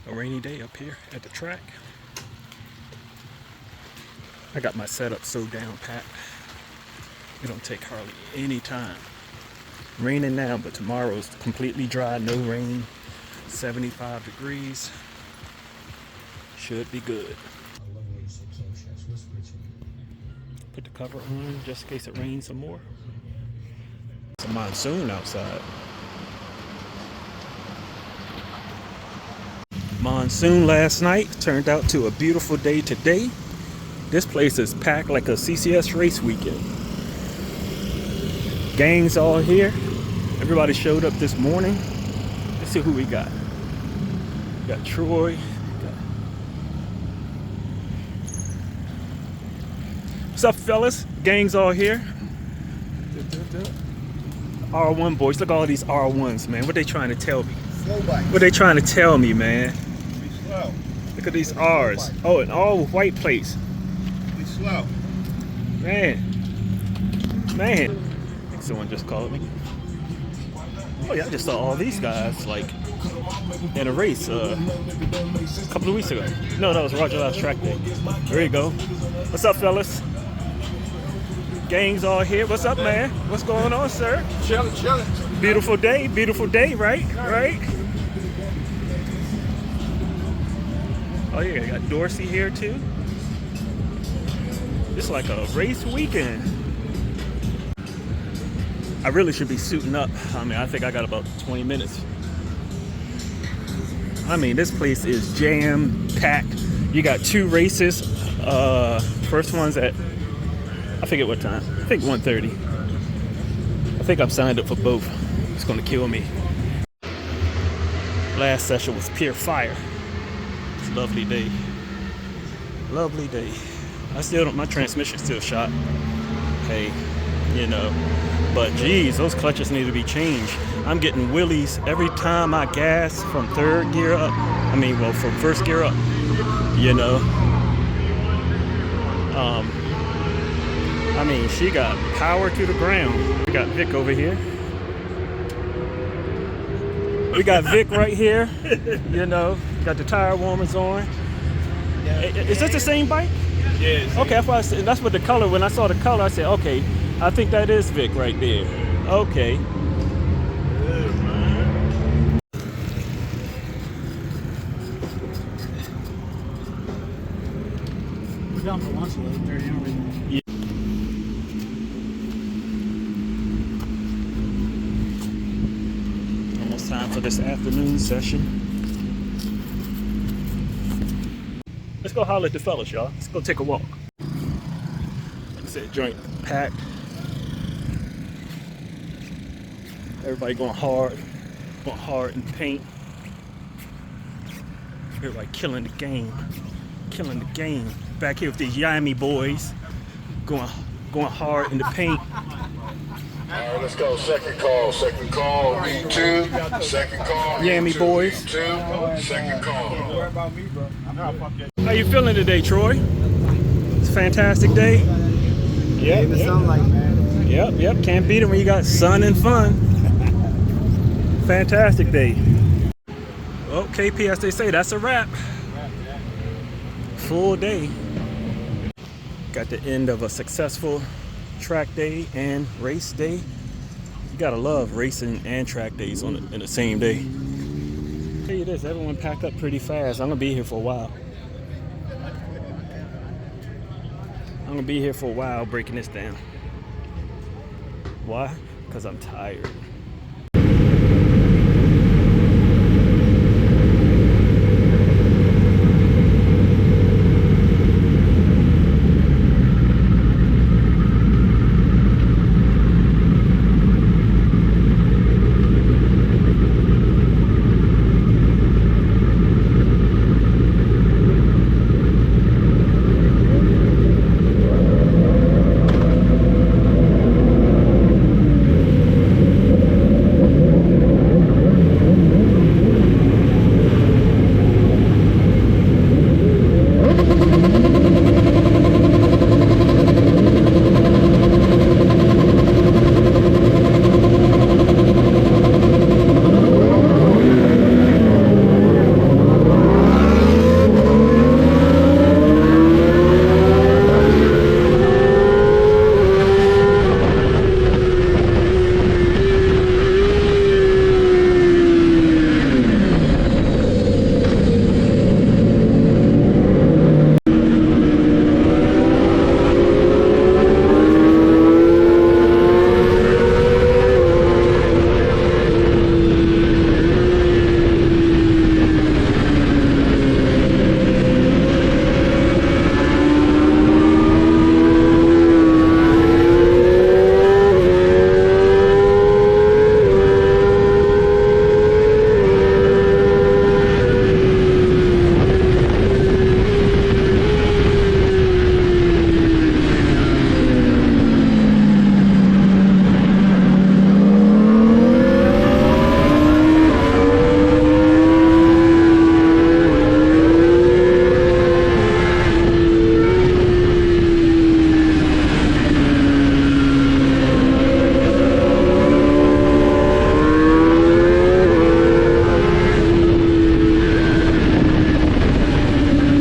A rainy day up here at the track. I got my setup so down pat. It don't take hardly any time. Raining now, but tomorrow is completely dry, no rain. 75 degrees. Should be good. Put the cover on just in case it rains some more. It's a monsoon outside. Monsoon last night turned out to a beautiful day today. This place is packed like a CCS race weekend. Gangs all here. Everybody showed up this morning. Let's see who we got. We got Troy. What's up, fellas? Gangs all here. R1 boys. Look at all these R1s, man. What they trying to tell me? What they trying to tell me, man? Be slow. Look at these R's. Oh, and all white plates. Be slow. Man. Man. I think someone just called me. Oh yeah, I just saw all these guys like in a race a couple of weeks ago. No, that was Roger last track day. There you go. What's up, fellas? Gangs all here. What's up, man? What's going on, sir? Chillin'. Beautiful day, right? Right? Oh yeah, got Dorsey here too. It's like a race weekend. I really should be suiting up. I mean, I think I got about 20 minutes. I mean, this place is jam-packed. You got two races. First one's at, I forget what time. I think 1:30. I think I'm signed up for both. It's gonna kill me. Last session was pure fire. It's a lovely day. Lovely day. I still don't, my transmission's still shot. Hey, you know. But geez, those clutches need to be changed. I'm getting wheelies every time I gas from third gear up. I mean, well, from first gear up, you know. I mean, she got power to the ground. We got Vic over here. We got Vic right here, you know. Got the tire warmers on. Is this the same bike? Yes. Okay, that's what the color, when I saw the color, I said, okay, I think that is Vic right there. Okay. Good, man. We're down for lunch at 11:30, aren't we? Yeah. Almost time for this afternoon session. Let's go holler at the fellas, y'all. Let's go take a walk. Like I said, joint packed. Everybody going hard in paint. Everybody killing the game. Back here with these Yami boys, going hard in the paint. All right, let's go. Second call, lead two. Second call, Yami boys. Lead two. Second call. Don't worry about me, bro. I'm not fucking. How you feeling today, Troy? It's a fantastic day. In the sunlight, man. Yep. Can't beat it when you got sun and fun. Fantastic day. Well, KP, as they say, that's a wrap. Full day. Got the end of a successful track day and race day. You gotta love racing and track days in the same day. I'll tell you this, everyone packed up pretty fast. I'm gonna be here for a while. Breaking this down. Why? Because I'm tired.